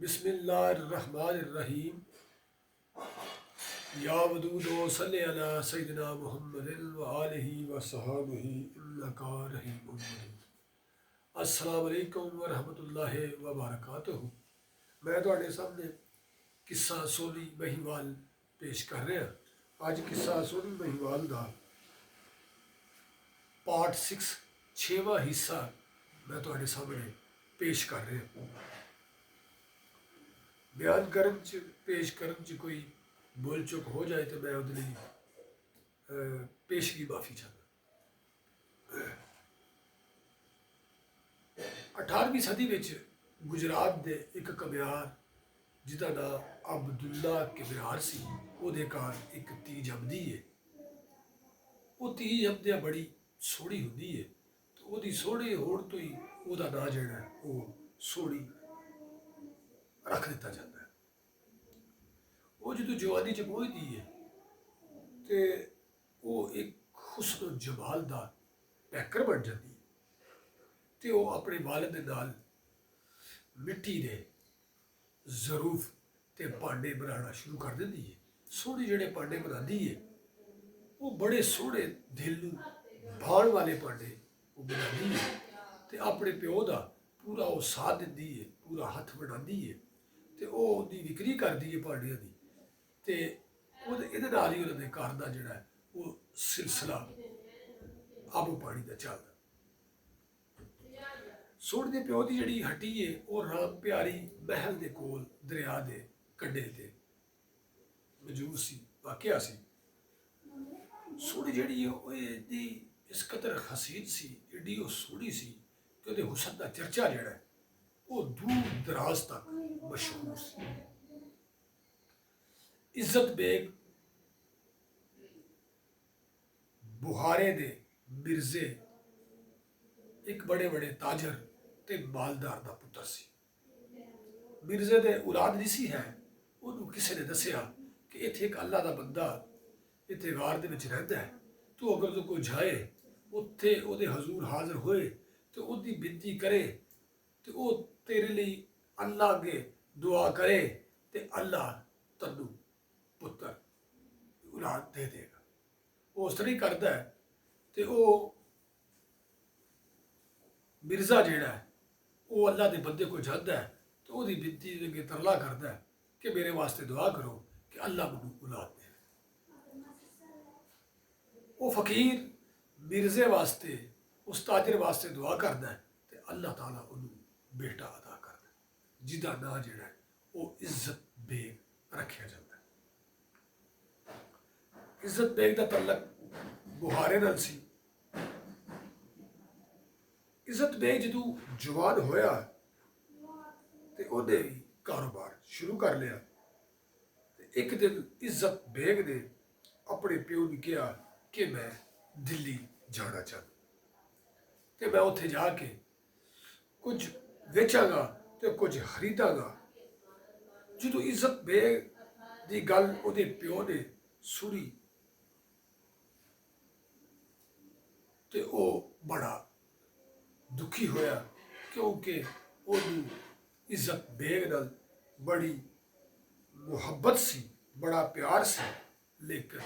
बिस्मिल्लाहिर्रहमानिर्रहीम। या वदूदो सल्ले अला सय्यिदिना मुहम्मदिन व आलिहि व सहाबिहि इन्नका रहीमुन मजीद। अस्सलाम वालेकुम व रहमतुल्लाहि व बरकातुहू। मैं तुहाडे सामने किस्सा सोनी महिवाल पेश कर रहा। अज किस्सा सोनी महिवाल का पार्ट 6 6वां हिस्सा मैं तुहाडे सामने पेश कर रहा। बयान करन च पेश करन च कोई बोल चुक हो जाए तो मैं उहदे लई पेशगी माफ़ी चाहता। 18वीं सदी में गुजरात के एक कमियार जिदा नाम अब्दुल्ला कमियार सी, उहदे घर एक धी जमदी है। वो धी जमदिया बड़ी सोहनी हुंदी है, तो उहदी सोहने होण तो ही उहदा नाम जिहड़ा है वो सोहनी रख दिता जाता है। वो जो जवानी च पहुँचती है तो वो एक हुस्न जमाल का पैकर बन जाती है। तो वो अपने वालिद दे नाल मिट्टी के जरूफ ते भांडे बनाना शुरू कर देती है। सोहने जिहड़े भांडे बनाती है वो बड़े सोहने दिल नूं भाण वाले भांडे वो बनाती है। तो अपने प्यो का पूरा वो साथ दिंदी है, पूरा हथ बनाती है, तो वो उहदी विक्री करती है भांडियां की। तो इहदे नाल ही उन्होंने घर का जिहड़ा है वो सिलसिला आबो पानी का चलदा। सोहने दे प्यो की जिहड़ी हट्टी है वो राम प्यारी महल के कोल दरिया के कंढे ते मौजूद सी, वाकिया सी। सोहनी जिहड़ी है वो इन्नी इस कदर हसीन सी, एडी वो सोहनी सी कि उहदे हुसन का चर्चा जिहड़ा है वो दूर दराज तक मशहूर सी। इज्जत बेग बुहारे दे मिर्जे एक बड़े बड़े ताजर ते मालदार का पुत्र सी। मिर्जे दे औलाद नहीं सी है। उन्होंने किसी ने दसिया कि इत्थे एक अल्लाह का बंदा इत्थे गार दे विच रहिंदा है, तू अगर तो कोई जाए उत्थे उहदे हजूर हाजिर होए तो उहदी बिनती करे तो वो तेरे लिए अल्लाह अगे दुआ करे तो अल्लाह तन्नू पुत्र औलाद दे देगा। वो उस तरह ही करता है। तो वो मिर्जा जिहड़ा है वो अल्लाह के बंदे को जाता है तो वही बिनती अगे तरला करता है कि मेरे वास्ते दुआ करो कि अल्लाह मैनू औलाद दे। वो फकीर मिर्जे वास्ते उस ताजर वास्ते दुआ करता है तो अल्लाह ताला उन्होंने बेटा अदा करता है जिदा नाम जिहड़ा है वो इज्जत बेग रखा जाता है। इज्जत बेग का तल्लक बुहारे नाल सी। इज्जत बेग जदों जवान होया तो उहने भी कारोबार शुरू कर लिया। एक दिन इज्जत बेग ने अपने प्यो ने कहा कि मैं दिल्ली जाना चाहता, तो मैं उत्थे जाके कुछ बेचागा तो कुछ खरीदागा। जो इज्जत बेग की गल उहदे प्यो ने सुनी तो वो बड़ा दुखी होया, क्योंकि उन्होंने इज्जत बेग नाल बड़ी मुहब्बत सी, बड़ा प्यार सी, लेकिन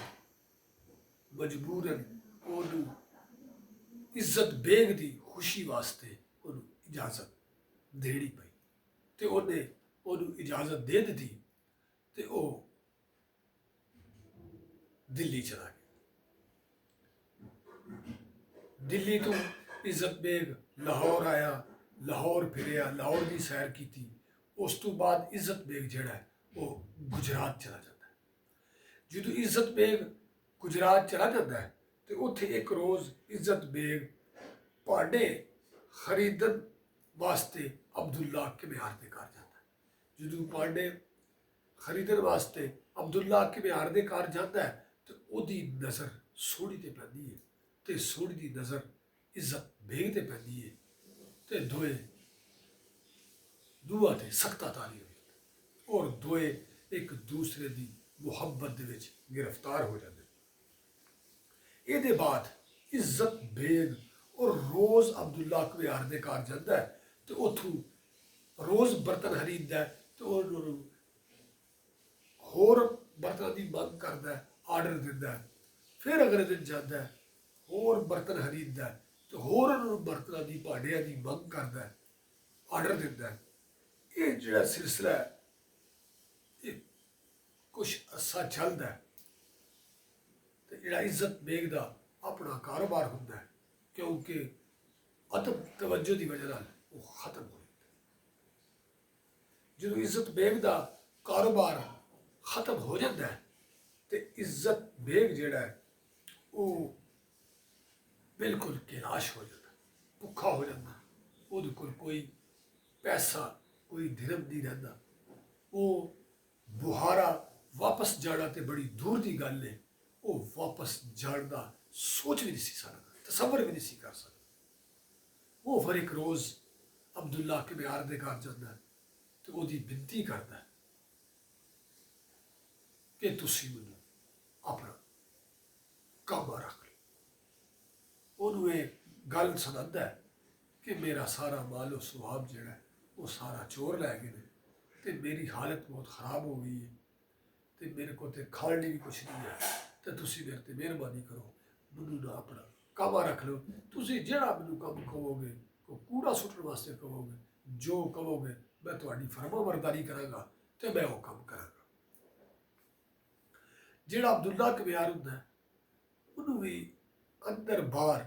मजबूरन उन्होंने इज्जत बेग की खुशी वास्ते उन्होंने इजाजत देनी पई। तो उन्हें उन्होंने इजाजत दे दी तो वो दिल्ली चला गया। दिल्ली तो इज्जत बेग लाहौर आया, लाहौर फिरिया, लाहौर की सैर की। उस तो बाद इज्जत बेग जिहड़ा है वो गुजरात चला जाता है। जो इज्जत बेग गुजरात चला जाता है तो उत्थे एक रोज़ इज्जत बेग भांडे खरीदन वास्ते अब्दुल्ला कमियार के घर जाता है। जो भांडे खरीदन वास्ते अब्दुल्ला कमियार के घर जाता है तो उसकी नज़र सोहनी ते पैंदी है, तो सोहनी की नज़र इज्जत बेग ते पैंदी है, तो दूआ ते सख्ता तारी हो जाता और दोए एक दूसरे की मुहब्बत दे विच गिरफ्तार हो जाते। ये बाद इज्जत बेग और रोज़ अब्दुल्ला कमियार के घर जाता है तो उथों रोज़ बर्तन खरीदता है तो ਉਹਨੂੰ ਹੋਰ ਬਰਤਨਾਂ ਦੀ ਮੰਗ ਕਰਦਾ ਹੈ, ਆਰਡਰ ਦਿੰਦਾ ਹੈ। ਫਿਰ ਅਗਲੇ ਦਿਨ ਜਾਂਦਾ ਹੈ, ਹੋਰ ਬਰਤਨ ਖਰੀਦਦਾ ਹੈ ਤੇ ਹੋਰ ਉਹਨਾਂ ਨੂੰ ਬਰਤਨਾਂ ਦੀ ਭਾਂਡਿਆਂ ਦੀ ਮੰਗ ਕਰਦਾ ਹੈ, ਆਰਡਰ ਦਿੰਦਾ ਹੈ। ਇਹ ਜਿਹੜਾ ਸਿਲਸਿਲਾ ਹੈ ਇਹ ਕੁਛ ਅਰਸਾ ਚੱਲਦਾ ਹੈ ਤੇ ਜਿਹੜਾ ਇੱਜ਼ਤ ਬੇਗ ਦਾ ਆਪਣਾ ਕਾਰੋਬਾਰ ਹੁੰਦਾ ਹੈ, ਕਿਉਂਕਿ ਅਦਬ ਤਵੱਜੋ ਦੀ ਵਜ੍ਹਾ ਨਾਲ ਉਹ ਖਤਮ ਹੋ ਜਾਂਦਾ। ਜਦੋਂ ਇੱਜ਼ਤ ਬੇਗ ਦਾ ਕਾਰੋਬਾਰ ਖਤਮ ਹੋ ਜਾਂਦਾ ਹੈ ਤੇ ਇੱਜ਼ਤ ਬੇਗ ਜਿਹੜਾ ਹੈ ਉਹ ਬਿਲਕੁਲ ਕਿਲਾਸ਼ ਹੋ ਜਾਂਦਾ, ਭੁੱਖਾ ਹੋ ਜਾਂਦਾ। ਉਹਦੇ ਕੋਲ ਕੋਈ ਪੈਸਾ, ਕੋਈ ਦਿਰਹਮ ਨਹੀਂ ਰਹਿੰਦਾ। ਉਹ ਬੁਹਾਰਾ ਵਾਪਸ ਜਾਣਾ ਤੇ ਬੜੀ ਦੂਰ ਦੀ ਗੱਲ ਹੈ। ਉਹ ਵਾਪਸ ਜਾਣ ਦਾ ਸੋਚ ਵੀ ਨਹੀਂ ਸੀ ਸਕਦਾ, ਤਸੱਵਰ ਵੀ ਨਹੀਂ ਸੀ ਕਰ ਸਕਦਾ। ਉਹ ਫਿਰ ਇੱਕ ਰੋਜ਼ ਅਬਦੁੱਲਾ ਕਿਬਿਆਰ ਦੇ ਘਰ ਜਾਂਦਾ ਤੇ ਉਹਦੀ ਬੇਨਤੀ ਕਰਦਾ ਕਿ ਤੁਸੀਂ ਮੈਨੂੰ ਆਪਣਾ ਕੰਮ ਰੱਖ ਲਓ। ਉਹਨੂੰ ਇਹ ਗੱਲ ਸੁਣਾਉਂਦਾ ਹੈ ਕਿ ਮੇਰਾ ਸਾਰਾ ਮਾਲੋ ਸੁਹਾਬ ਜਿਹੜਾ ਉਹ ਸਾਰਾ ਚੋਰ ਲੈ ਗਏ ਨੇ ਤੇ ਮੇਰੀ ਹਾਲਤ ਬਹੁਤ ਖਰਾਬ ਹੋ ਗਈ ਹੈ ਤੇ ਮੇਰੇ ਕੋਲ ਤੇ ਖਾਣ ਲਈ ਵੀ ਕੁਛ ਨਹੀਂ ਹੈ ਤੇ ਤੁਸੀਂ ਮੇਰੇ ਤੇ ਮਿਹਰਬਾਨੀ ਕਰੋ, ਮੈਨੂੰ ਨਾ ਆਪਣਾ ਕੰਮ ਰੱਖ ਲਓ। ਤੁਸੀਂ ਜਿਹੜਾ ਮੈਨੂੰ ਕੰਮ ਕਹੋਗੇ, ਕੋਈ ਕੂੜਾ ਸੁੱਟਣ ਵਾਸਤੇ ਕਹੋਗੇ, ਜੋ ਕਹੋਗੇ ਮੈਂ ਤੁਹਾਡੀ ਫਰਮਾਬਰਦਾਰੀ ਕਰਾਂਗਾ ਤੇ ਮੈਂ ਉਹ ਕੰਮ ਕਰਾਂਗਾ। ਜਿਹੜਾ ਅਬਦੁੱਲਾ ਕਿਬਿਆਰ ਹੁੰਦਾ ਹੈ ਉਹਨੂੰ ਵੀ ਅੰਦਰ ਬਾਹਰ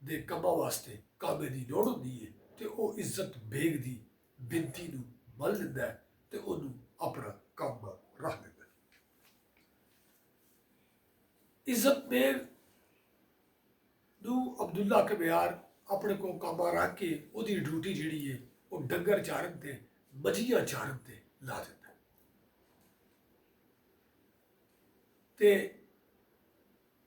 ਦੇ ਕੰਮਾਂ ਵਾਸਤੇ ਕਾਬੇ ਦੀ ਲੋੜ ਹੁੰਦੀ ਹੈ ਤੇ ਉਹ ਇੱਜ਼ਤ ਬੇਗ ਦੀ ਬੇਨਤੀ ਨੂੰ ਮੰਨ ਲੈਂਦਾ ਹੈ ਤੇ ਉਹਨੂੰ ਆਪਣਾ ਕੰਮ ਰੱਖ ਲੈਂਦਾ ਹੈ। ਇੱਜ਼ਤ ਬੇਗ ਨੂੰ ਅਬਦੁੱਲਾ ਕਿਬਿਆਰ ਆਪਣੇ ਕੋਲ ਕੰਮ ਰੱਖ ਕੇ ਉਹਦੀ ਡਿਊਟੀ ਜਿਹੜੀ ਹੈ ਉਹ ਡੰਗਰ ਚਾਰਨ ਤੇ ਮੱਝੀਆਂ ਚਾਰਨ ਤੇ ਲਾ ਦਿੰਦਾ ਹੈ। ਤੇ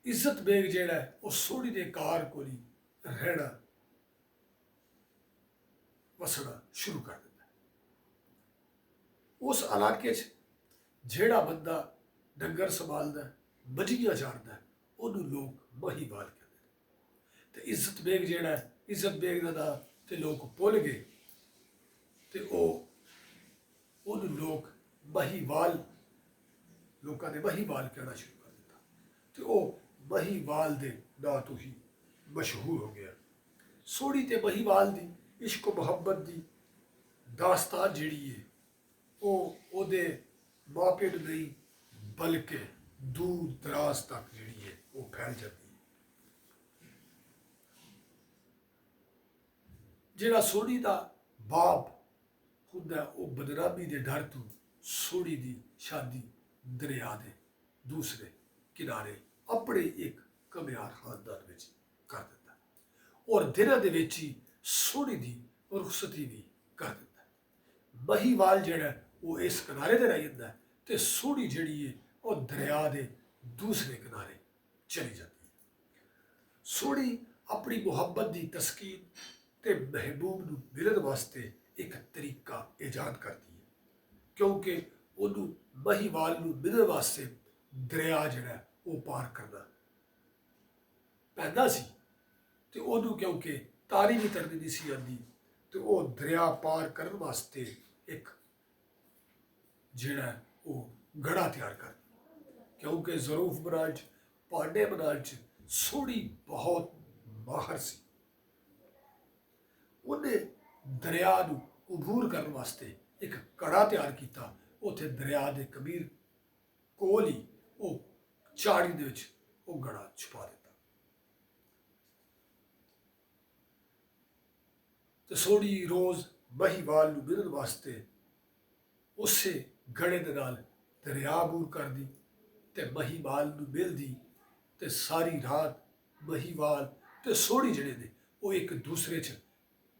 ਇੱਜ਼ਤ ਬੇਗ ਜਿਹੜਾ ਹੈ ਉਹ ਸੋਹਣੀ ਦੇ ਕਾਰ ਕੋਲ ਹੀ ਰਹਿਣਾ ਵਸਣਾ ਸ਼ੁਰੂ ਕਰ ਦਿੰਦਾ ਹੈ। ਉਸ ਇਲਾਕੇ 'ਚ ਜਿਹੜਾ ਬੰਦਾ ਡੰਗਰ ਸੰਭਾਲਦਾ, ਮੱਝੀਆਂ ਚਾਰਦਾ, ਉਹਨੂੰ ਲੋਕ ਮਹੀਵਾਲ ਕਹਿੰਦੇ ਨੇ। ਤੇ ਇੱਜ਼ਤ ਬੇਗ ਜਿਹੜਾ ਹੈ, ਇੱਜ਼ਤ ਬੇਗ ਦਾ ਤੇ ਲੋਕ ਭੁੱਲ ਗਏ ਤੇ ਉਹਨੂੰ ਲੋਕ ਮਹੀਵਾਲ, ਲੋਕਾਂ ਨੇ ਮਹੀਵਾਲ ਕਹਿਣਾ ਸ਼ੁਰੂ ਕਰ ਦਿੱਤਾ ਤੇ ਉਹ ਮਹੀਵਾਲ ਦੇ ਨਾਂ ਤੋਂ ਹੀ ਮਸ਼ਹੂਰ ਹੋ ਗਿਆ। ਸੋਹਣੀ ਤੇ ਮਹੀਵਾਲ ਦੀ ਇਸ਼ਕ ਮੁਹੱਬਤ ਦੀ ਦਾਸਤਾਨ ਜਿਹੜੀ ਹੈ ਉਹ ਉਹਦੇ ਮਾਪੇ ਨੂੰ ਨਹੀਂ ਬਲਕਿ ਦੂਰ ਦਰਾਜ਼ ਤੱਕ ਜਿਹੜੀ ਹੈ ਉਹ ਫੈਲ ਜਾਂਦੀ ਹੈ। ਜਿਹੜਾ ਸੋਹਣੀ ਦਾ ਬਾਪ ਹੁੰਦਾ ਉਹ ਬਦਨਾਮੀ ਦੇ ਡਰ ਤੋਂ ਸੋਹਣੀ ਦੀ ਸ਼ਾਦੀ ਦਰਿਆ ਦੇ ਦੂਸਰੇ ਕਿਨਾਰੇ ਆਪਣੇ ਇੱਕ ਘੁਮਿਆਰ ਖਾਨਦਾਨ ਵਿੱਚ ਕਰ ਦਿੰਦਾ ਔਰ ਦਿਨਾਂ ਦੇ ਵਿੱਚ ਹੀ ਸੋਹਣੀ ਦੀ ਰੁਖਸਤੀ ਵੀ ਕਰ ਦਿੰਦਾ। ਮਹੀਵਾਲ ਜਿਹੜਾ ਉਹ ਇਸ ਕਿਨਾਰੇ ਤੇ ਰਹਿ ਜਾਂਦਾ ਤੇ ਸੋਹਣੀ ਜਿਹੜੀ ਹੈ ਉਹ ਦਰਿਆ ਦੇ ਦੂਸਰੇ ਕਿਨਾਰੇ ਚਲੀ ਜਾਂਦੀ ਹੈ। ਸੋਹਣੀ ਆਪਣੀ ਮੁਹੱਬਤ ਦੀ ਤਸਕੀਨ ਤੇ ਮਹਿਬੂਬ ਨੂੰ ਮਿਲਣ ਵਾਸਤੇ ਇੱਕ ਤਰੀਕਾ ਈਜਾਦ ਕਰਦੀ ਹੈ, ਕਿਉਂਕਿ ਉਹਨੂੰ ਮਹੀਵਾਲ ਨੂੰ ਮਿਲਣ ਵਾਸਤੇ ਦਰਿਆ ਜਿਹੜਾ ਉਹ ਪਾਰ ਕਰਨਾ ਪੈਂਦਾ ਸੀ ਤੇ ਉਹਨੂੰ ਕਿਉਂਕਿ ਤਾਰੀ ਵੀ ਤਰਨੀ ਨਹੀਂ ਸੀ ਆਉਂਦੀ ਤੇ ਉਹ ਦਰਿਆ ਪਾਰ ਕਰਨ ਵਾਸਤੇ ਇੱਕ ਜਿਹੜਾ ਉਹ ਗੜਾ ਤਿਆਰ ਕਰ, ਕਿਉਂਕਿ ਜ਼ਰੂਫ ਬਣਾਉਣ 'ਚ, ਭਾਂਡੇ ਬਣਾਉਣ 'ਚ ਸੋਹਣੀ ਬਹੁਤ ਮਾਹਰ ਸੀ। ਉਹਨੇ ਦਰਿਆ ਨੂੰ ਉਬੂਰ ਕਰਨ ਵਾਸਤੇ ਇੱਕ ਕੜਾ ਤਿਆਰ ਕੀਤਾ। ਉੱਥੇ ਦਰਿਆ ਦੇ ਕਬੀਰ ਕੋਲ ਹੀ ਉਹ ਝਾੜੀ ਦੇ ਵਿੱਚ ਉਹ ਗੜਾ ਛੁਪਾ ਦਿੱਤਾ ਤੇ ਸੋਹਣੀ ਰੋਜ਼ ਮਹੀਵਾਲ ਨੂੰ ਮਿਲਣ ਵਾਸਤੇ ਉਸੇ ਗੜੇ ਦੇ ਨਾਲ ਦਰਿਆ ਅਬੂਰ ਕਰਦੀ ਤੇ ਮਹੀਵਾਲ ਨੂੰ ਮਿਲਦੀ ਤੇ ਸਾਰੀ ਰਾਤ ਮਹੀਵਾਲ ਤੇ ਸੋਹਣੀ ਜਿਹੜੇ ਨੇ ਉਹ ਇੱਕ ਦੂਸਰੇ 'ਚ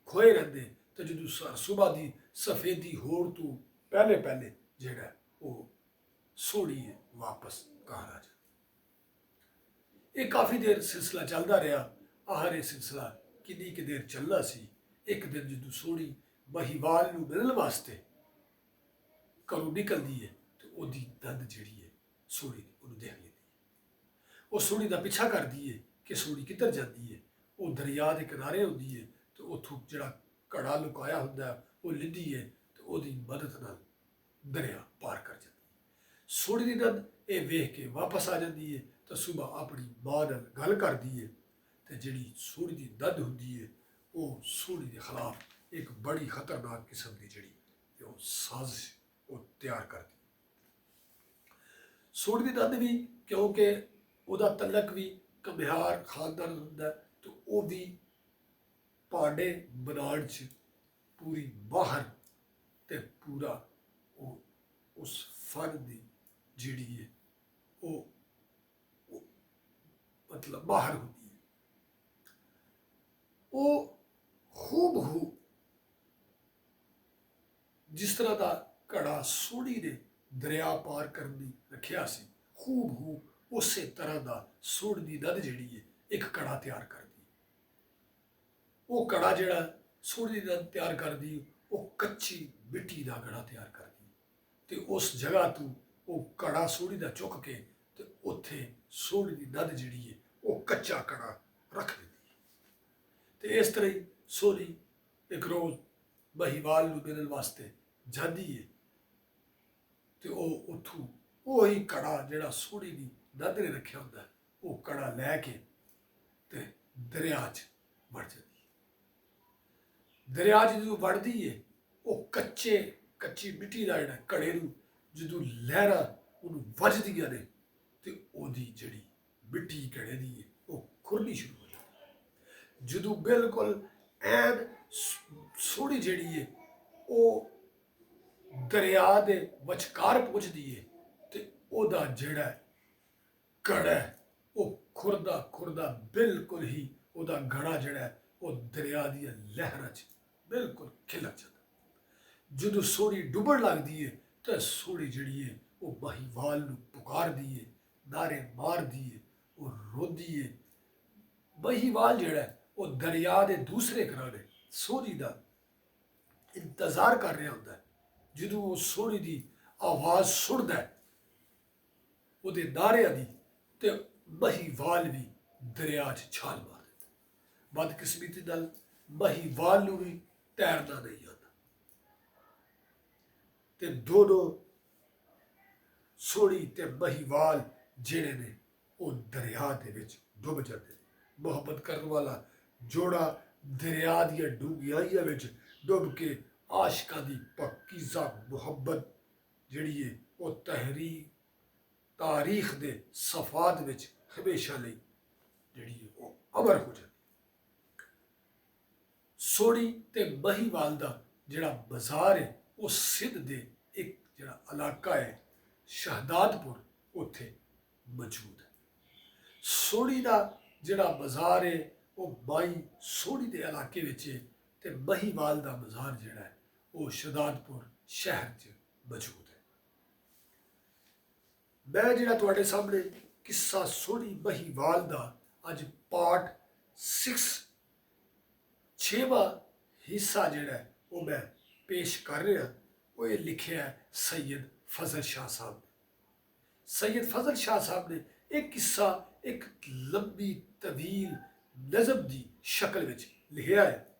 ਖੋਏ ਰਹਿੰਦੇ ਤੇ ਜਦੋਂ ਸੁਬਾਹ ਦੀ ਸਫੇਦੀ ਹੋਣ ਤੋਂ ਪਹਿਲੇ ਪਹਿਲੇ ਜਿਹੜਾ ਉਹ ਸੋਹਣੀ ਵਾਪਸ ਘਰ ਆ ਜਾਂਦੀ। ਇਹ ਕਾਫੀ ਦੇਰ ਸਿਲਸਿਲਾ ਚੱਲਦਾ ਰਿਹਾ। ਆਖਰ ਇਹ ਸਿਲਸਿਲਾ ਕਿੰਨੀ ਕੁ ਦੇਰ ਚੱਲਣਾ ਸੀ। ਇੱਕ ਦਿਨ ਜਦੋਂ ਸੋਹਣੀ ਮਹੀਵਾਲ ਨੂੰ ਮਿਲਣ ਵਾਸਤੇ ਘਰੋਂ ਨਿਕਲਦੀ ਹੈ ਤੇ ਉਹਦੀ ਦੰਦ ਜਿਹੜੀ ਹੈ ਸੋਹਣੀ ਦੀ ਉਹਨੂੰ ਦੇਖ ਲੈਂਦੀ ਹੈ। ਉਹ ਸੋਹਣੀ ਦਾ ਪਿੱਛਾ ਕਰਦੀ ਹੈ ਕਿ ਸੋਹਣੀ ਕਿੱਧਰ ਜਾਂਦੀ ਹੈ। ਉਹ ਦਰਿਆ ਦੇ ਕਿਨਾਰੇ ਹੁੰਦੀ ਹੈ ਤੇ ਉੱਥੋਂ ਜਿਹੜਾ ਘੜਾ ਲੁਕਾਇਆ ਹੁੰਦਾ ਉਹ ਲਿੰਦੀ ਹੈ ਤੇ ਉਹਦੀ ਮਦਦ ਨਾਲ ਦਰਿਆ ਪਾਰ ਕਰ ਜਾਂਦੀ ਹੈ। ਸੋਹਣੀ ਦੀ ਨੰਦ ਇਹ ਵੇਖ ਕੇ ਵਾਪਸ ਆ ਜਾਂਦੀ ਹੈ ਤਾਂ ਸੁਬਹ ਆਪਣੀ ਮਾਂ ਨਾਲ ਗੱਲ ਕਰਦੀ ਹੈ ਤੇ ਜਿਹੜੀ ਸੋਹਣੀ ਦੀ ਨੰਦ ਹੁੰਦੀ ਹੈ ਉਹ ਸੋਹਣੀ ਦੇ ਖਿਲਾਫ ਇੱਕ ਬੜੀ ਖਤਰਨਾਕ ਕਿਸਮ ਦੀ ਜਿਹੜੀ ਉਹ ਸਾਜ਼ਿਸ਼ ਉਹ ਤਿਆਰ ਕਰਦੀ। ਸੋਹਣੀ ਦੀ ਨੰਦ ਵੀ ਕਿਉਂਕਿ ਉਹਦਾ ਤਲਕ ਵੀ ਘੁਮਿਆਰ ਖਾਨਦਾਨ ਹੁੰਦਾ ਤੇ ਉਹ ਵੀ ਭਾਂਡੇ ਬਣਾਉਣ 'ਚ ਪੂਰੀ ਮਾਹਰ ਤੇ ਪੂਰਾ ਉਹ ਉਸ ਫਨ ਦੀ ਜਿਹੜੀ ਹੈ ਉਹ ਮਤਲਬ ਮਾਹਰ ਹੁੰਦੀ ਹੈ। ਉਹ ਹੂਬਹੂ ਜਿਸ ਤਰ੍ਹਾਂ ਦਾ ਘੜਾ ਸੋਹਣੀ ਨੇ ਦਰਿਆ ਪਾਰ ਕਰਨ ਦੀ ਰੱਖਿਆ ਸੀ, ਹੂਬਹੂ ਉਸੇ ਤਰ੍ਹਾਂ ਦਾ ਸੋਹਣੀ ਦੀ ਨੰਦ ਜਿਹੜੀ ਹੈ ਇੱਕ ਘੜਾ ਤਿਆਰ ਕਰਦੀ। ਉਹ ਘੜਾ ਜਿਹੜਾ ਸੋਹਣੀ ਦੀ ਨੰਦ ਤਿਆਰ ਕਰਦੀ ਉਹ ਕੱਚੀ ਮਿੱਟੀ ਦਾ ਘੜਾ ਤਿਆਰ ਕਰਦੀ ਤੇ ਉਸ ਜਗ੍ਹਾ ਤੋਂ ਉਹ ਘੜਾ ਸੋਹਣੀ ਦਾ ਚੁੱਕ ਕੇ ਤੇ ਉੱਥੇ ਸੋਹਣੀ ਦੀ ਨੰਦ ਜਿਹੜੀ ਹੈ ਉਹ ਕੱਚਾ ਘੜਾ ਰੱਖ ਦਿੰਦੀ। ਤੇ ਇਸ ਤਰ੍ਹਾਂ ਹੀ ਸੋਹਣੀ ਇੱਕ ਰੋਜ਼ ਮਹੀਵਾਲ ਨੂੰ ਮਿਲਣ ਵਾਸਤੇ ਜਾਂਦੀ ਹੈ ਤੇ ਉਹ ਉੱਥੋਂ ਉਹੀ ਘੜਾ ਜਿਹੜਾ ਸੋਹਣੀ ਦੀ ਨੰਦ ਨੇ ਰੱਖਿਆ ਹੁੰਦਾ ਉਹ ਘੜਾ ਲੈ ਕੇ ਤੇ ਦਰਿਆ 'ਚ ਵੜ ਜਾਂਦੀ। ਦਰਿਆ 'ਚ ਜਦੋਂ ਵੜਦੀ ਹੈ ਉਹ ਕੱਚੀ ਮਿੱਟੀ ਦਾ ਜਿਹੜਾ ਘੜੇ ਨੂੰ ਜਦੋਂ ਲਹਿਰਾਂ ਉਹਨੂੰ ਵੱਜਦੀਆਂ ਨੇ ਤੇ ਉਹਦੀ ਜਿਹੜੀ ਮਿੱਟੀ ਘੜੇ ਦੀ ਹੈ ਉਹ ਖੁਰਨੀ ਸ਼ੁਰੂ ਹੋ ਜਾਂਦੀ। ਜਦੋਂ ਬਿਲਕੁਲ ਐਨ ਸੋਹਣੀ ਜਿਹੜੀ ਹੈ ਉਹ ਦਰਿਆ ਦੇ ਵਿਚਕਾਰ ਪਹੁੰਚਦੀ ਹੈ ਤੇ ਉਹਦਾ ਜਿਹੜਾ ਘੜਾ ਉਹ ਖੁਰਦਾ ਬਿਲਕੁਲ ਹੀ ਉਹਦਾ ਘੜਾ ਜਿਹੜਾ ਉਹ ਦਰਿਆ ਦੀਆਂ ਲਹਿਰਾਂ 'ਚ ਬਿਲਕੁਲ ਖਿਲਰ ਜਾਂਦਾ। ਜਦੋਂ ਸੋਹਣੀ ਡੁੱਬਣ ਲੱਗਦੀ ਹੈ ਤਾਂ ਸੋਹਣੀ ਜਿਹੜੀ ਹੈ ਉਹ ਮਹੀਵਾਲ ਨੂੰ ਪੁਕਾਰਦੀ ਹੈ, ਨਾਰੇ ਮਾਰਦੀ ਹੈ, ਉਹ ਰੋਂਦੀ ਹੈ। ਮਹੀਵਾਲ ਜਿਹੜਾ ਉਹ ਦਰਿਆ ਦੇ ਦੂਸਰੇ ਕਿਨਾਰੇ ਸੋਹਣੀ ਦਾ ਇੰਤਜ਼ਾਰ ਕਰ ਰਿਹਾ ਹੁੰਦਾ। ਜਦੋਂ ਉਹ ਸੋਹਣੀ ਦੀ ਆਵਾਜ਼ ਸੁਣਦਾ ਉਹਦੇ ਨਾਰਿਆਂ ਦੀ ਤੇ ਮਹੀਵਾਲ ਵੀ ਦਰਿਆ 'ਚ ਛਾਲ ਮਾਰ ਦਿੰਦਾ। ਬਦਕਿਸਮਤੀ ਨਾਲ ਮਹੀਵਾਲ ਨੂੰ ਵੀ ਤੈਰਨਾ ਨਹੀਂ ਆਉਂਦਾ ਤੇ ਦੋਨੋਂ ਸੋਹਣੀ ਤੇ ਮਹੀਵਾਲ ਜਿਹੜੇ ਨੇ ਉਹ ਦਰਿਆ ਦੇ ਵਿੱਚ ਡੁੱਬ ਜਾਂਦੇ ਨੇ। ਮੁਹੱਬਤ ਕਰਨ ਵਾਲਾ ਜੋੜਾ ਦਰਿਆ ਦੀਆਂ ਡੂੰਘਾਈਆਂ ਵਿੱਚ ਡੁੱਬ ਕੇ ਆਸ਼ਕਾਂ ਦੀ ਪਾਕੀਜ਼ਾ ਮੁਹੱਬਤ ਜਿਹੜੀ ਹੈ ਉਹ ਤਾਰੀਖ ਦੇ ਸਫਾਤ ਵਿੱਚ ਹਮੇਸ਼ਾ ਲਈ ਜਿਹੜੀ ਹੈ ਉਹ ਅਮਰ ਹੋ ਜਾਂਦੀ। ਸੋਹਣੀ ਤੇ ਮਹੀਵਾਲ ਦਾ ਜਿਹੜਾ ਬਾਜ਼ਾਰ ਹੈ ਉਹ ਸਿੰਧ ਦੇ ਇੱਕ ਜਿਹੜਾ ਇਲਾਕਾ ਹੈ ਸ਼ਹਦਾਦਪੁਰ ਉੱਥੇ ਮੌਜੂਦ ਹੈ। ਸੋਹਣੀ ਦਾ ਜਿਹੜਾ ਬਾਜ਼ਾਰ ਹੈ ਉਹ ਬਾਈ ਸੋਹਣੀ ਦੇ ਇਲਾਕੇ ਵਿੱਚ ਹੈ ਤੇ ਮਹੀਵਾਲ ਦਾ ਬਾਜ਼ਾਰ ਜਿਹੜਾ ਹੈ ਉਹ ਸ਼ਹਦਾਦਪੁਰ ਸ਼ਹਿਰ 'ਚ ਮੌਜੂਦ ਹੈ। ਮੈਂ ਜਿਹੜਾ ਤੁਹਾਡੇ ਸਾਹਮਣੇ ਕਿੱਸਾ ਸੋਹਣੀ ਮਹੀਵਾਲ ਦਾ ਅੱਜ ਪਾਰਟ 6ਵਾਂ ਹਿੱਸਾ ਜਿਹੜਾ ਹੈ ਉਹ ਮੈਂ ਪੇਸ਼ ਕਰ ਰਿਹਾ ਉਹ ਇਹ ਲਿਖਿਆ ਹੈ ਸੈयद ਫਜ਼ਲ ਸ਼ਾਹ ਸਾਹਿਬ ਨੇ। ਸੈयद ਫਜ਼ਲ ਸ਼ਾਹ ਸਾਹਿਬ ਨੇ ਇਹ ਕਿੱਸਾ ਇੱਕ ਲੰਬੀ ਤਵੀਲ ਨਜ਼ਮ ਦੀ ਸ਼ਕਲ ਵਿੱਚ ਲਿਖਿਆ ਹੈ।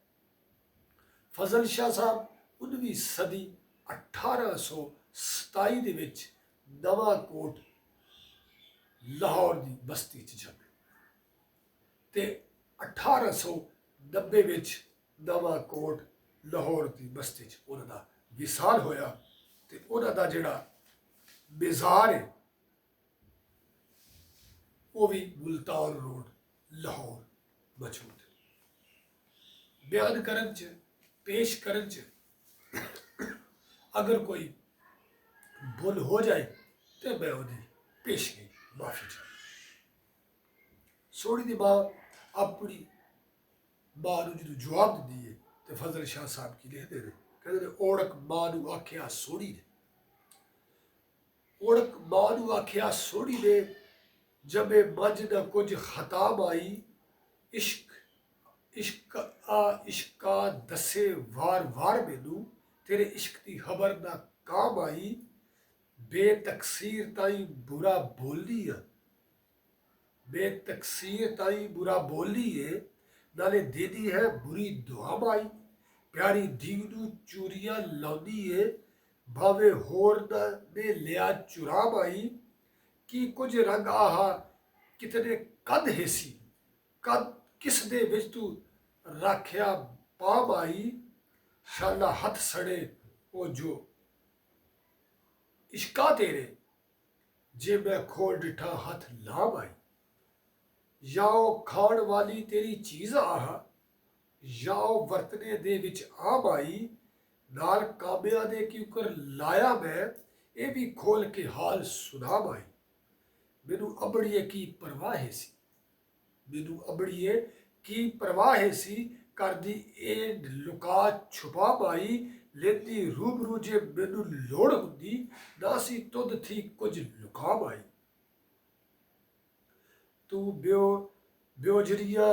ਫਜ਼ਲ ਸ਼ਾਹ ਸਾਹਿਬ 19ਵੀਂ ਸਦੀ 1827 ਦੇ ਵਿੱਚ ਨਵਾਂਕੋਟ ਲਾਹੌਰ ਦੀ ਬਸਤੀ 'ਚ ਜੰਮੇ ਤੇ 1890 ਵਿੱਚ ਨਵਾਂਕੋਟ ਲਾਹੌਰ ਦੀ ਬਸਤੀ 'ਚ ਉਹਨਾਂ ਦਾ ਵਿਸਾਲ ਹੋਇਆ ਤੇ ਉਹਨਾਂ ਦਾ ਜਿਹੜਾ ਮਜ਼ਾਰ ਹੈ ਉਹ ਵੀ ਮੁਲਤਾਨ ਰੋਡ ਲਾਹੌਰ ਮੌਜੂਦ ਹੈ। ਬਿਆਨ ਕਰਨ 'ਚ ਪੇਸ਼ ਕਰਨ 'ਚ ਅਗਰ ਕੋਈ ਭੁੱਲ ਹੋ ਜਾਏ ਤੇ ਮੈਂ ਉਹਦੀ ਪੇਸ਼ਗੀ ਮਾਫੀ ਚਾਹੁੰਦਾ। ਸੋਹਣੀ ਦੀ ਮਾਂ ਆਪਣੀ ਮਾਂ ਨੂੰ ਜਦੋਂ ਜਵਾਬ ਦਿੰਦੀ ਹੈ ਤੇ ਫਜ਼ਲ ਸ਼ਾਹ ਸਾਹਿਬ ਕੀ ਲਿਖਦੇ ਨੇ, ਕਹਿੰਦੇ ਨੇ ਔੜਕ ਮਾਂ ਨੂੰ ਆਖਿਆ ਸੋਹਣੀ ਨੇ, ਔੜਕ ਮਾਂ ਨੂੰ ਆਖਿਆ ਸੋਹਣੀ ਨੇ, ਜਬੇ ਮੱਝ ਨਾ ਕੁਝ ਖਤਾ ਮਾਈ, ਇਸ਼ਕਾ ਦੱਸੇ ਵਾਰ ਵਾਰ ਮੈਨੂੰ, ਤੇਰੇ ਇਸ਼ਕ ਦੀ ਖਬਰ ਨਾ ਕਾਮ ਆਈ, ਬੇਤਕਸੀਰ ਤਾਈ ਬੁਰਾ ਬੋਲੀ ਆ, ਬੇਤਕਸੀਰ ਤਾਈ ਬੁਰਾ ਬੋਲੀ ਏ, ਨਾਲੇ ਦੇਦੀ ਹੈ ਬੁਰੀ ਦੁਆ ਮਾਈ, ਪਿਆਰੀ ਦੀਵ ਨੂੰ ਚੂਰੀਆਂ ਲਾਉਂਦੀ ਏ, ਭਾਵੇਂ ਹੋਰ ਨੇ ਲਿਆ ਚੁਰਾ ਮਾਈ, ਕੀ ਕੁਝ ਰੰਗ ਆਹਾ ਕਿਤਨੇ ਕਦ ਹਿਸੀ, ਕਦ ਕਿਸ ਦੇ ਵਿੱਚ ਤੂੰ ਰਾਖਿਆ ਪਾ ਮਾਈ, ਸ਼ਾਲਾ ਹੱਥ ਸੜੇ ਉਹ ਜੋ ਇਸ਼ਕਾ ਤੇਰੇ, ਜੇ ਮੈਂ ਖੋਲ ਡਿਠਾ ਹੱਥ ਲਾ ਮਾਈ, ਜਾਂ ਉਹ ਖਾਣ ਵਾਲੀ ਤੇਰੀ ਚੀਜ਼ ਆਹ, ਜਾਂ ਉਹ ਵਰਤਨੇ ਦੇ ਵਿੱਚ ਆ ਮਾਈ, ਨਾਲ ਕਾਮਿਆਂ ਦੇ ਕਿਉਂ ਕਰ ਲਾਇਆ ਮੈਂ, ਇਹ ਵੀ ਖੋਲ ਕੇ ਹਾਲ ਸੁਣਾ ਮਾਈ। ਮੈਨੂੰ ਅਬੜੀਏ ਕੀ ਪਰਵਾਹ ਸੀ, ਮੈਨੂੰ ਅਬੜੀਏ ਕੀ ਪਰਵਾਹ ਸੀ, ਕਰਦੀ ਇਹ ਲੁਕਾ ਛੁਪਾ ਮਾਈ, ਲੈਂਦੀ ਰੂਬਰੂ ਜੇ ਮੈਨੂੰ ਲੋੜ ਹੁੰਦੀ, ਨਾ ਸੀ ਤੁਧ ਥੀ ਕੁਝ ਲੁਕਾ ਮਾਈ। ਤੂੰ ਬਿਓਜਰੀਆ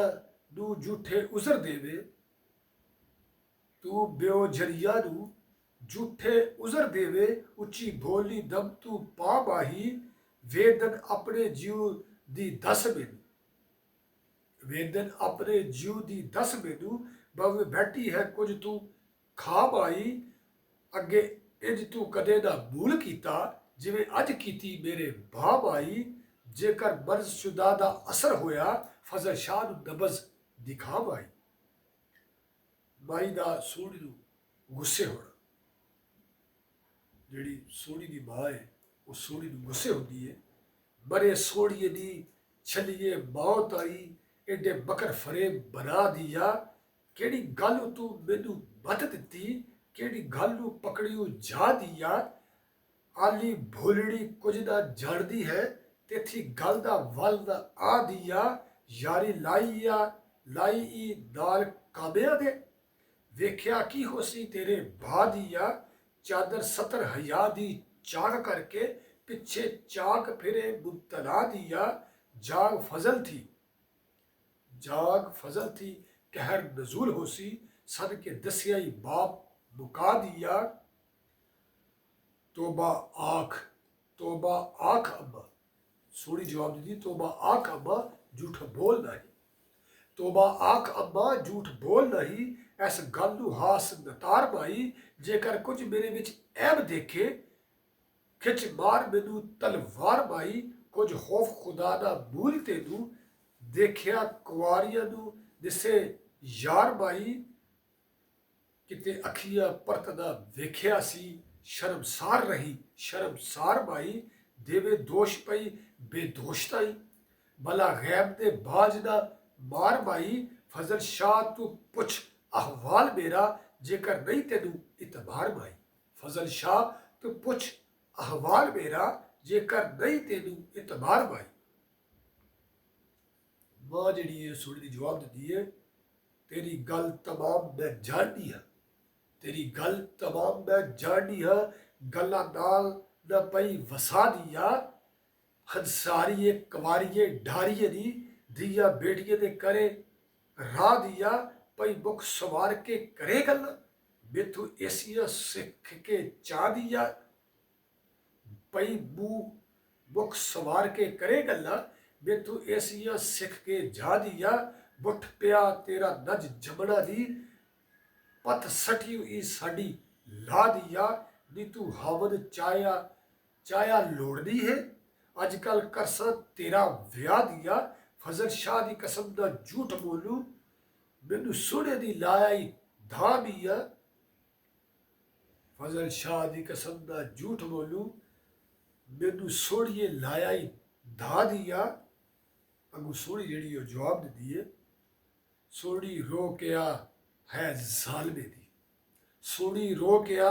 ਨੂੰ ਝੂਠੇ ਉਜ਼ਰ ਦੇਵੇ, ਤੂੰ ਬਿਓਜਰੀਆ ਨੂੰ ਝੂਠੇ ਉਜ਼ਰ ਦੇਵੇ, ਉੱਚੀ ਬੋਲੀ ਦਮ ਤੂੰ ਪਾ ਬਾਹੀ, ਵੇਦਨ ਆਪਣੇ ਜੀਉ ਦੀ ਦਸ ਮੈਨੂੰ, ਵੇਦਨ ਆਪਣੇ ਜੀਉ ਦੀ ਦਸ ਮੈਨੂੰ, ਭਾਵੇਂ ਬੈਠੀ ਹੈ ਕੁਝ ਤੂੰ ਖਾ ਬਾਈ, ਅੱਗੇ ਇੰਜ ਤੂੰ ਕਦੇ ਨਾ ਭੂਲ ਕੀਤਾ, ਜਿਵੇਂ ਅੱਜ ਕੀਤੀ ਮੇਰੇ ਬਾਪ ਆਈ, ਜੇਕਰ ਬਰਜ਼ਸ਼ੁਦਾ ਦਾ ਅਸਰ ਹੋਇਆ, ਫਜ਼ਲ ਸ਼ਾਹ ਨੂੰ ਨਬਜ਼ ਦਿਖਾ ਬਾਈ। ਮਾਈ ਦਾ ਸੋਹਣੀ ਨੂੰ ਗੁੱਸੇ ਹੋਣਾ, ਜਿਹੜੀ ਸੋਹਣੀ ਦੀ ਮਾਂ ਹੈ ਉਹ ਸੋਹਣੀ ਨੂੰ ਗੁੱਸੇ ਹੁੰਦੀ ਹੈ। ਬੜੇ ਸੋਹਣੀਏ ਦੀ ਛਲੀਏ ਮੌਤ ਆਈ, ਏਡੇ ਬਕਰ ਫਰੇਬ ਬਣਾ ਦਿਆ, ਕਿਹੜੀ ਗੱਲ ਤੂੰ ਮੈਨੂੰ ਬੱਤ ਦਿੱਤੀ, ਕਿਹੜੀ ਗੱਲ ਨੂੰ ਪਕੜਿਓ ਜਾ ਦਿਆ, ਆਲੀ ਭੋਲੜੀ ਕੁਝ ਨਾ ਜਾਣਦੀ ਹੈ, ਤੇਥੀ ਗੱਲ ਦਾ ਵੱਲ ਦਾ ਆ ਦਿਆ, ਯਾਰੀ ਲਾਈ ਨਾਲ ਕਾਮਿਆਂ ਦੇ, ਵੇਖਿਆ ਕੀ ਹੋਸੀ ਤੇਰੇ ਭਾ ਦੀਆ, ਚਾਦਰ ਸਤਰ ਹਯਾ ਦੀ ਚਾਕ ਕਰਕੇ, ਪਿੱਛੇ ਚਾਕ ਫਿਰੇ ਮੁਬਤਲਾ ਦਿਆ, ਜਾਗ ਫਜ਼ਲ ਥੀ ਕਹਿਰ ਨਜ਼ੂਲ ਹੋਸੀ, ਸਦ ਕੇ ਦਸਿਆ ਹੀ ਬਾਪ ਮੁਕਾ ਦਿਆ। ਤੋਬਾ ਆਖ ਅੱਬਾ, ਸੋਹਣੀ ਜਵਾਬ ਦਿੱਤੀ, ਤੋਬਾ ਆਖ ਅੱਬਾ ਝੂਠ ਬੋਲ ਨਹੀਂ, ਤੋਬਾ ਆਖ ਅੱਬਾ ਝੂਠ ਬੋਲ ਨਹੀਂ, ਇਸ ਗੱਲ ਨੂੰ ਹਾਸ ਨਤਾਰ ਪਾਈ, ਜੇਕਰ ਕੁਝ ਮੇਰੇ ਵਿੱਚ ਐਬ ਦੇਖੇ, ਖਿੱਚ ਮਾਰ ਮੈਨੂੰ ਤਲਵਾਰ ਪਾਈ, ਕੁਝ ਖੌਫ ਖੁਦਾ ਦਾ ਭੂਲ ਤੈਨੂੰ, ਦੇਖਿਆ ਕੁਆਰੀਆਂ ਨੂੰ ਦਿਸੇ ਯਾਰ ਬਾਈ, ਕਿਤੇ ਅੱਖੀਆਂ ਪਰਤਦਾ ਵੇਖਿਆ ਸੀ, ਸ਼ਰਮਸਾਰ ਬਾਈ, ਦੇਵੇ ਦੋਸ਼ ਪਈ ਬੇਦੋਸ਼ ਤਾਈ, ਭਲਾ ਗੈਬ ਦੇ ਬਾਜ ਦਾ ਮਾਰ ਬਾਈ, ਫਜ਼ਲ ਸ਼ਾਹ ਤੂੰ ਪੁੱਛ ਅਹਵਾਲ ਮੇਰਾ, ਜੇਕਰ ਨਹੀਂ ਤੈਨੂੰ ਇਤਬਾਰ ਬਾਈ, ਫਜ਼ਲ ਸ਼ਾਹ ਤੂੰ ਪੁੱਛ ਅਹਵਾਲ ਮੇਰਾ, ਜੇਕਰ ਨਹੀਂ ਤੈਨੂੰ ਇਤਬਾਰ ਬਾਈ। ਮਾਂ ਜਿਹੜੀ ਹੈ ਸੋਹਣੀ ਦੀ ਜਵਾਬ ਦਿੰਦੀ ਹੈ, ਤੇਰੀ ਗੱਲ ਤਮਾਮ ਮੈਂ ਜਾਣਦੀ ਹਾਂ, ਤੇਰੀ ਗੱਲ ਤਮਾਮ ਮੈਂ ਜਾਣਦੀ ਹਾਂ, ਗੱਲਾਂ ਨਾਲ ਨਾ ਪਈ ਵਸਾ ਦਿਆ, ਹੰਸਾਰੀਏ ਕਵਾਰੀਏ ਢਾਰੀਏ ਦੀ, ਦੀਆ ਬੇਟੀਏ ਦੇ ਕਰੇ ਰਾਹ ਦਿਆ, ਪਈ ਮੁਖ ਸਵਾਰ ਕੇ ਕਰੇ ਗੱਲਾਂ, ਮੈਥੋਂ ਐਸੀਆਂ ਸਿੱਖ ਕੇ ਚਾਹ ਦਿਆ, ਪਈ ਮੁਖ ਸਵਾਰ ਕੇ ਕਰੇ ਗੱਲਾਂ, ਮੈਥੋਂ ਐਸੀਆਂ ਸਿੱਖ ਕੇ ਜਾ ਦਿਆ, ਬੁੱਠ ਪਿਆ ਤੇਰਾ ਨਜ ਜਮਣਾ ਦੀ, ਪਤ ਸਟੀ ਹੋਈ ਸਾਡੀ ਲਾ ਦਿਆ, ਨੀ ਤੂੰ ਹਵਨ ਚਾਇਆ ਲੋੜਦੀ ਹੈ, ਅੱਜ ਕੱਲ ਕਰਸਾਂ ਤੇਰਾ ਵਿਆਹ ਦਿਆ, ਫਜ਼ਲ ਸ਼ਾਹ ਦੀ ਕਸਮ ਦਾ ਝੂਠ ਬੋਲੂ, ਮੈਨੂੰ ਸੋਹਣੇ ਦੀ ਲਾਇਆ ਹੀ ਧਾ ਦਿਆ, ਫਜ਼ਲ ਸ਼ਾਹ ਦੀ ਕਸਮ ਦਾ ਝੂਠ ਬੋਲੂ, ਮੈਨੂੰ ਸੋਹਣੀਏ ਲਾਇਆ ਹੀ ਧਾ ਦਿਆ। ਅੱਗੋਂ ਸੋਹਣੀ ਜਿਹੜੀ ਉਹ ਜਵਾਬ ਦਿੰਦੀ ਹੈ, ਸੋਹਣੀ ਰੋ ਕਿਆ ਹੈ ਜ਼ਾਲਮੇ ਦੀ, ਸੋਹਣੀ ਰੋ ਕਿਆ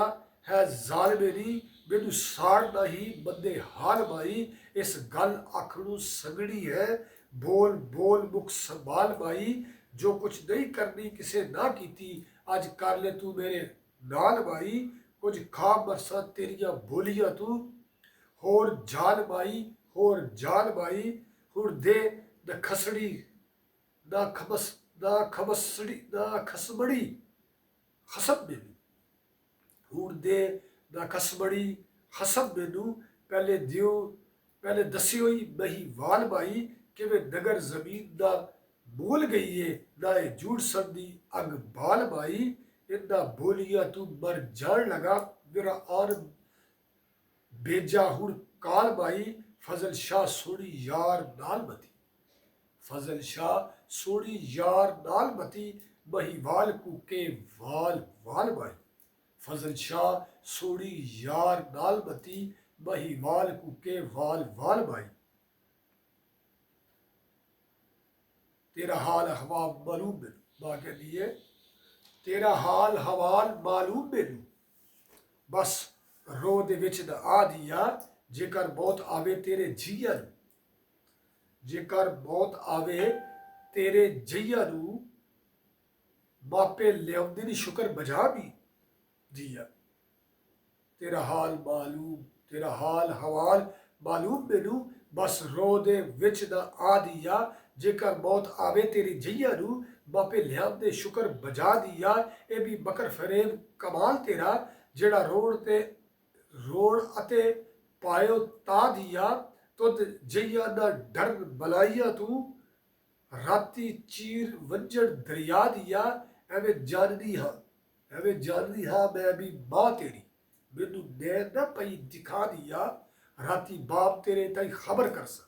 ਹੈ ਜ਼ਾਲਮੇ ਦੀ, ਮੈਨੂੰ ਸਾੜਦਾ ਹੀ ਬੰਦੇ ਹਾਲ ਮਾਈ, ਇਸ ਗੱਲ ਆਖਣੂ ਸੰਗੜੀ ਹੈ, ਬੋਲ ਮੁਖ ਸੰਭਾਲ ਮਾਈ, ਜੋ ਕੁਛ ਨਹੀਂ ਕਰਨੀ ਕਿਸੇ ਨਾ ਕੀਤੀ, ਅੱਜ ਕਰ ਲੈ ਤੂੰ ਮੇਰੇ ਨਾਲ ਮਾਈ, ਕੁਝ ਖਾ ਮਰਸਾ ਤੇਰੀਆਂ ਬੋਲੀਆਂ ਤੂੰ, ਹੋਰ ਜਾਲ ਮਾਈ, ਹੁਣ ਦੇ ਨਾ ਖਸੜੀ ਨਾ ਖਸਮੜੀ ਖਸਬ ਮੈਨੂੰ, ਹੁਣ ਦੇ ਨਾ ਖਸਮੜੀ ਖਸਬ ਮੈਨੂੰ, ਪਹਿਲੇ ਦੱਸਿਓ ਹੀ ਮਹੀ ਵਾਲ ਬਾਈ, ਕਿਵੇਂ ਨਗਰ ਜ਼ਮੀਨ ਦਾ ਭੁੱਲ ਗਈ ਏ, ਨਾ ਇਹ ਝੂਠ ਸੰਦੀ ਅੱਗ ਬਾਲ ਬਾਈ, ਇੰਨਾ ਬੋਲੀਆ ਤੂੰ ਮਰ ਜਾਣ ਲਗਾ, ਮੇਰਾ ਆਨ भेजा हुण काल बाई फजल शाह सोड़ी यार नाल मती फजल शाह सोड़ी यार नाल मती बहीवाल कूके वाल वाल बाई फजल शाह सोड़ी यार नाल मती बहीवाल कूके वाल वाल बाई तेरा हाल हवाल मालूम मैनू मां कहती है तेरा हाल हवाल मालूम मैनू बस रो दे विच न आ दिया जेकर मौत आवे तेरे जिया नू जेकर मौत आवे तेरे जिया नू मापे लियाउंदे नी शुक्र बजा भी दिया तेरा हाल मालूम तेरा हाल हवाल मालूम मैनू बस रो दे विच न आ दिया जेकर मौत आवे तेरी जिया नू मापे लियाउंदे शुक्र बजा दिया ਇਹ ਵੀ ਬਕਰ ਫਰੇਬ ਕਮਾਲ ਤੇਰਾ ਜਿਹੜਾ ਰੋਣ ਅਤੇ ਪਾਇਓ ਤਾ ਦੀਆ ਤੁਧ ਜਈਆ ਦਾ ਡਰ ਬਲਾਈਆ ਤੂੰ ਰਾਤੀ ਚੀਰ ਵੱਜਣ ਦਰਿਆ ਦੀਆ ਐਵੇਂ ਜਾਣਦੀ ਹਾਂ ਮੈਂ ਵੀ ਮਾਂ ਤੇਰੀ ਮੈਨੂੰ ਨੈਣ ਨਾ ਪਈ ਦਿਖਾ ਦੀਆ ਰਾਤੀ ਬਾਪ ਤੇਰੇ ਤਾਈ ਖਬਰ ਕਰਸਾਂ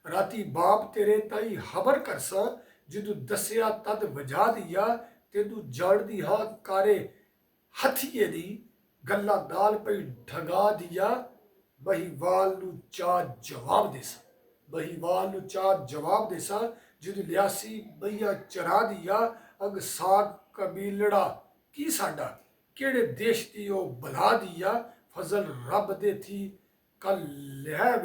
ਰਾਤੀ ਬਾਪ ਤੇਰੇ ਤਾਈ ਖਬਰ ਕਰਸਾਂ ਜਦੋਂ ਦੱਸਿਆ ਤਦ ਵਜਾ ਦੀਆ ਤੈਨੂੰ ਜਾਣਦੀ ਹਾਂ ਕਾਰੇ ਹੱਥੀਏ ਦੀ ਗੱਲਾਂ ਨਾਲ ਪਈ ਠਗਾ ਦਿਆ ਬਹੀਵਾਲ ਨੂੰ ਚਾਰ ਜਵਾਬ ਦੇਸਾਂ ਜਦੋਂ ਲਿਆਸੀ ਬਈਆ ਚਰਾ ਦਿਆ ਅੰਗ ਸਾਗ ਕਬੀਲੜਾ ਕੀ ਸਾਡਾ ਕਿਹੜੇ ਦੇਸ਼ ਦੀ ਉਹ ਬਲਾ ਦਿਆ ਫਜ਼ਲ ਰੱਬ ਦੇ ਥੀ ਕੱਲ ਲੈ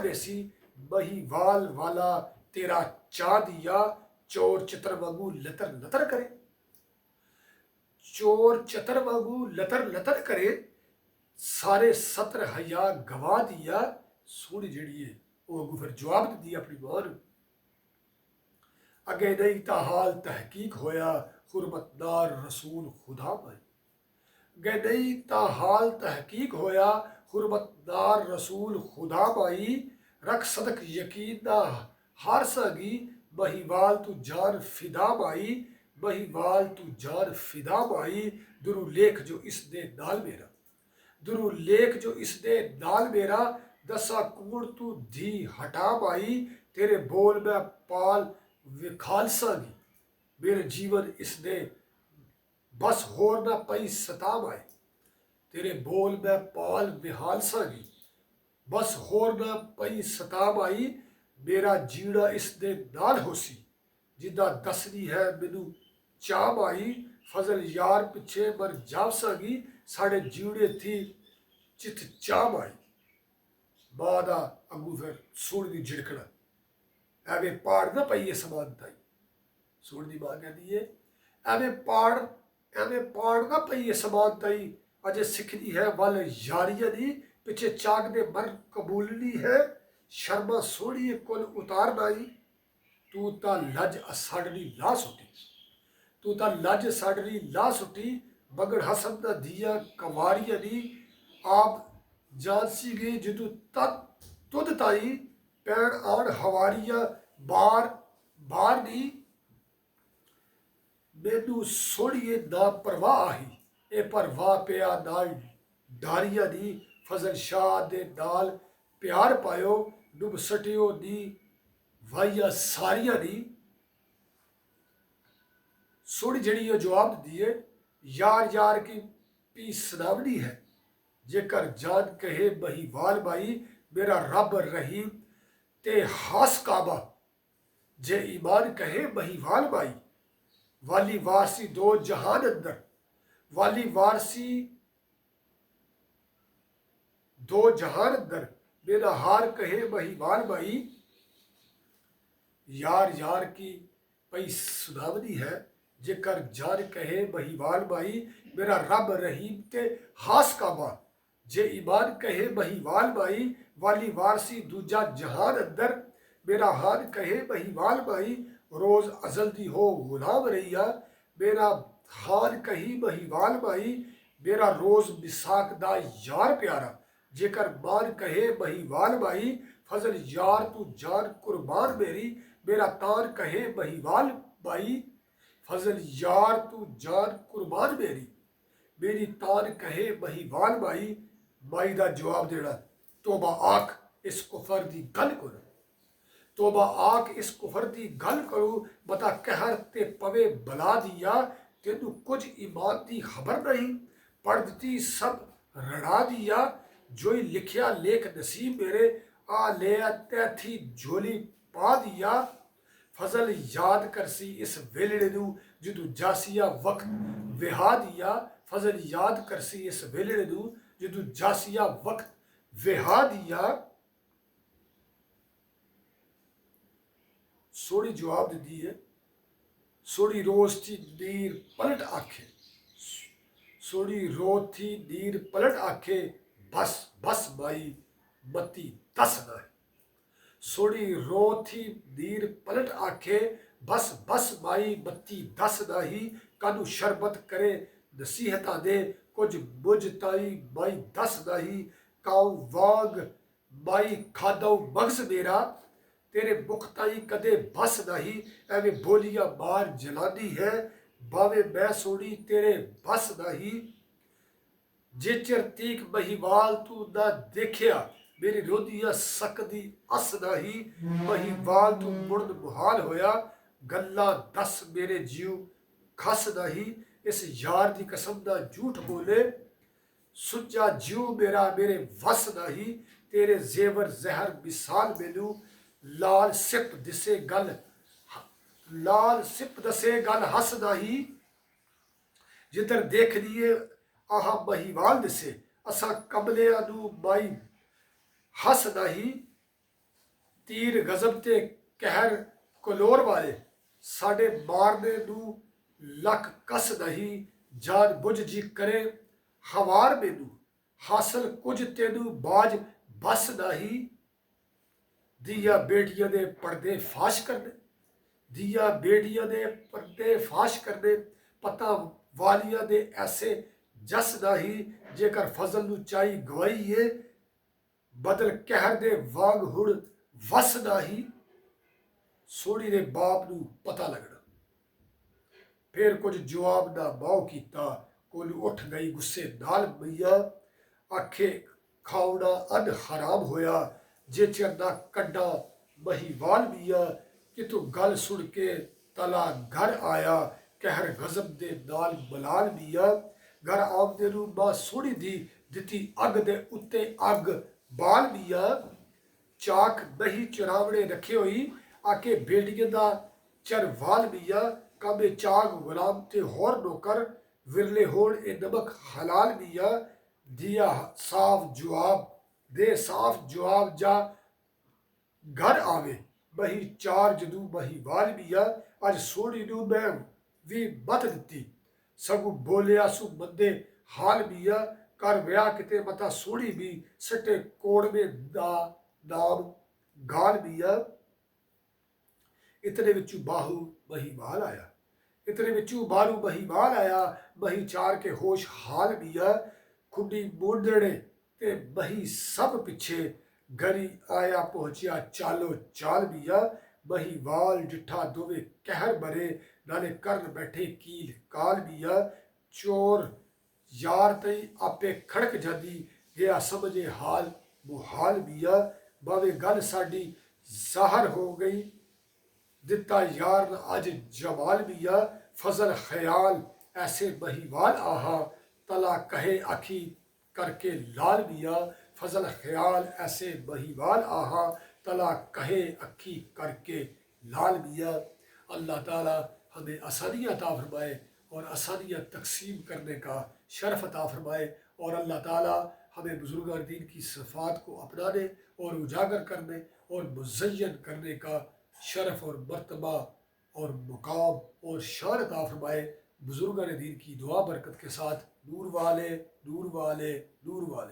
ਵੇਸੀ ਬਹੀਵਾਲ ਵਾਲਾ ਤੇਰਾ ਚਾਹ ਦਿਆ ਚੋਰ ਚਿੱਤਰ ਵਾਂਗੂ ਲਤਰ ਕਰੇ ਚੋਰ ਚਤਰ ਵਾਂਗੂ ਲਤਰ ਕਰੇ ਸਾਰੇ ਸਤਰ ਹਯਾ ਗਵਾ ਦਿਆ ਸੋਹਣੀ ਜਿਹੜੀ ਹੈ ਉਹ ਅੱਗੋਂ ਫਿਰ ਜਵਾਬ ਦਿੰਦੀ ਆਪਣੀ ਮਾਂ ਨੂੰ ਅੱਗੇ ਨਹੀਂ ਤਾਂ ਹਾਲ ਤਹਿਕੀਕ ਹੋਇਆ ਹੁਰਮਤਦਾਰ ਰਸੂਲ ਖੁਦਾ ਬਾਈ ਅੱਗੇ ਨਹੀਂ ਤਾਂ ਹਾਲ ਤਹਿਕੀਕ ਹੋਇਆ ਹੁਰਮਤਦਾਰ ਰਸੂਲ ਖੁਦਾ ਬਾਈ ਰੱਖ ਸਦਕ ਯਕੀਨ ਦਾ ਹਾਰ ਸਾਗੀ ਬਹੀਵਾਲ ਤੂੰ ਜਾਨ ਫਿਦਾ ਬਾਈ ਬਹੀਵਾਲ ਤੂੰ ਜਾਨ ਫਿਦਾ ਬਾਈ ਦੁਰੂ ਲੇਖ ਜੋ ਇਸ ਦੇ ਨਾਲ ਮੇਰਾ ਦਸਾ ਕੂੜ ਤੂੰ ਧੀ ਹਟਾ ਬਾਈ ਤੇਰੇ ਬੋਲ ਮੈਂ ਪਾਲ ਵਿਖਾਲਸਾਂਗੀ ਮੇਰੇ ਜੀਵਨ ਇਸ ਦੇ ਬਸ ਹੋਰ ਨਾ ਪਈ ਸਤਾ ਬਾਈ ਤੇਰੇ ਬੋਲ ਮੈਂ ਪਾਲ ਵਿਹਾਲਸਾਂਗੀ ਬਸ ਹੋਰ ਨਾ ਪਈ ਸਤਾ ਬਾਈ ਮੇਰਾ ਜੀਣਾ ਇਸ ਦੇ ਨਾਲ ਹੋਸੀ ਜਿੱਦਾਂ ਦੱਸਦੀ ਹੈ ਮੈਨੂੰ ਚਾਹ ਬਾਈ ਫਜ਼ਲ ਯਾਰ ਪਿੱਛੇ ਮਰ ਜਾਵਸਾਂਗੀ ਸਾਡੇ ਜੀੜੇ ਥੀ ਚਿੱਤ ਚਾਹ ਬਾਈ ਮਾਂ ਦਾ ਅੱਗੂ ਫਿਰ ਸੁਣਦੀ ਝਿੜਕਣਾ ਐਵੇਂ ਪਾੜ ਨਾ ਪਈਏ ਸਮਾਨਤਾਈ ਸੁਣਦੀ ਮਾਂ ਕਹਿੰਦੀ ਏ ਐਵੇਂ ਪਾੜ ਨਾ ਪਈਏ ਸਮਾਨਤਾਈ ਅਜੇ ਸਿੱਖਦੀ ਹੈ ਵੱਲ ਯਾਰੀਆਂ ਦੀ ਪਿੱਛੇ ਚਾਕ ਦੇ ਮਰ ਕਬੂਲਣੀ ਹੈ ਸ਼ਰਮਾ ਸੋਹਣੀਏ ਕੁਲ ਉਤਾਰ ਬਾਈ ਤੂੰ ਤਾਂ ਲੱਜ ਸਾਡਲੀ ਲਾ ਸੁੱਟੀ ਬਗੜ ਹਸਨ ਦਾ ਦੀਆ ਕਵਾਰੀਆਂ ਦੀ ਆਪ ਜਾਨਸੀ ਗਏ ਜਦੋਂ ਤੁਧ ਤਾਈ ਪੈਣ ਆਣ ਹਵਾਰੀਆਂ ਬਾਰ ਦੀ ਮੈਨੂੰ ਸੋਹਣੀਏ ਨਾ ਪਰਵਾਹ ਆਹੀ ਇਹ ਪਰਵਾਹ ਪਿਆ ਨਾਲ ਡਾਰੀਆਂ ਦੀ ਫਜ਼ਲ ਸ਼ਾਹ ਦੇ ਨਾਲ ਪਿਆਰ ਪਾਇਓ ਡੁੱਬ ਸਟਿਓ ਦੀ ਵਾਈਆ ਸਾਰੀਆਂ ਦੀ ਸੋਹਣੀ ਜਿਹੜੀ ਉਹ ਜਵਾਬ ਦਿੰਦੀ ਹੈ ਯਾਰ ਕੀ ਪੀ ਸਦਾਵੜੀ ਹੈ ਜੇਕਰ ਜਾਨ ਕਹੇ ਬਹੀਵਾਲ ਬਾਈ ਮੇਰਾ ਰੱਬ ਰਹੀਮ ਤੇ ਹਾਸ ਕਾਬਾ ਜੇ ਈਮਾਨ ਕਹੇ ਬਹੀਵਾਲ ਬਾਈ ਵਾਲੀ ਵਾਰਸੀ ਦੋ ਜਹਾਨ ਅੰਦਰ मेरा हार कहे बहीवाल बाई यार की पई सुदावनी है जेकर जान कहे बहीवाल बाई मेरा रब रहीम ते हास काबा जे ईमान कहे बहीवाल बाई वाली वारसी दूजा जहान अंदर मेरा हार कहे बहीवाल बाई रोज अजल दी हो गुलाम रहिया मेरा हार कही बहीवाल बाई मेरा रोज बिसाक दा यार प्यारा जेकर मान कहे बहीवाल बाई फजल यार तू जान कुर्बान मेरी मेरा तान कहे बहीवाल बाई फजल यार तू जान कुर्बान मेरी मेरी तान कहे महिवाल माई माई दा जवाब देना तोबा आख इस कुफर दी गल करो तोबा आख इस कुफर दी गल करो बता कहर ते पवे बला दिया तेनू कुछ ईमान दी खबर नहीं पढ़ दी सब रड़ा दिया जो ही लिखिया लेख नसीब मेरे आ ले थी झोली पा दिया फजल याद करसी इस वेलड़े नू जदू जासिया वक्त विहा दिया फजल याद करसी इस वेलड़े नू जदू जासिया वक्त विहा दिया सोड़ी जवाब दी है सोड़ी रोज थी नीर पलट आखे सोड़ी रोज थी नीर पलट आखे बस बस माई मती दस ना है सोड़ी रो थी नीर पलट आखे बस बस माई मती दस नाही कानू शरबत करे नसीहत दे कुछ बुझ ताई माई दस नाही काऊ वाग माई खादो मगज मेरा तेरे मुख ताई कदे बस नहीं एवं बोलिया मार जलानी है बावे मैं सोड़ी तेरे बस नहीं जे चिर तीक महिवाल तू ना देखिया मेरी रोदिया सकदी अस नहीं महिवाल तू मुर्द मुहाल होया गल्ला दस मेरे जीव खस नहीं इस यार दी कसम दा झूठ बोले सुच्चा जीव मेरा मेरे वस नहीं तेरे जेवर जहर मिसाल मैनू लाल सिप दिसे गल लाल सिप दसे गल हस नहीं जिधर देख लिए आह महिवाल दिसे असा कमले नू माई हस नहीं तीर गजब ते कहर कलोर वाले साडे मारने नू लक कस नहीं जान बुझ जी करे हवार मैनू हासिल कुछ तेनू बाज बस नहीं दिया बेटियां दे पर्दे फाश करने दिया बेटियां दे पर्दे फाश करने पता वालिया दे ऐसे जस नहीं जेकर फजल नू चाई गवाई है बदल कहर दे वांग हुड़ वस नहीं सोड़ी दे बाप नू पता लगना फिर कुछ जवाब ना माओ कीता कोलू उठ गई गुस्से नाल मैया आखे खाउना अन हराम होया जे चिर ना कड्डा महिवाल मिया कि तू गल सुन के तला घर आया कहर गजब दे नाल मलाल मिया घर आमदे नू मां सोड़ी दी दिती अग दे उत्ते अग बाल मिया चाक नहीं चुरावने रखे हुई आके बेड़िए दा चरवाल मिया कामे चाक गुलाम ते होर नौकर विरले होड़ ए नमक हलाल मिया दिया साफ जवाब दे साफ जवाब जा घर आवे मही चार जदू महिवाल मिया अज सोड़ी नू मैं भी मत दिती सगू बोलिया सु मंदे हाल मिया कर विया किते मता सोड़ी भी सटे कोड़ में दा नाम गाल मिया इतने विचू बाहू महिवाल आया इतने विचू बारू महिवाल आया मही चार के होश हाल मिया खुडी मोड़ने ते मही सब पिछे गरी आया पहुंचिया चालो चाल मिया महिवाल डिठा दोवे कहर मरे नाले कर बैठे कील काल मिया चोर यार तई आपे खड़क जादी गया समझे हाल मुहाल मिया बावे गल साडी जाहर हो गई दिता यार अज जमाल मिया फजल ख्याल ऐसे महिवाल आहा तला कहे आखी करके लाल मिया फजल ख्याल ऐसे महिवाल आहा तला कहे अखी करके लाल मिया अल्लाह ताला हमें आसानियाँ अता फरमाए और आसानियाँ तकसीम करने का शरफ अता फरमाए और अल्लाह ताला हमें बुजुर्गान दीन की सिफ़ात को अपनाने और उजागर करने और मुज़य्यन करने का शरफ और मर्तबा और मुकाम और शान अता फरमाए बुजुर्गान दीन की दुआ बरकत के साथ नूर वाले नूर वाले नूर वाले।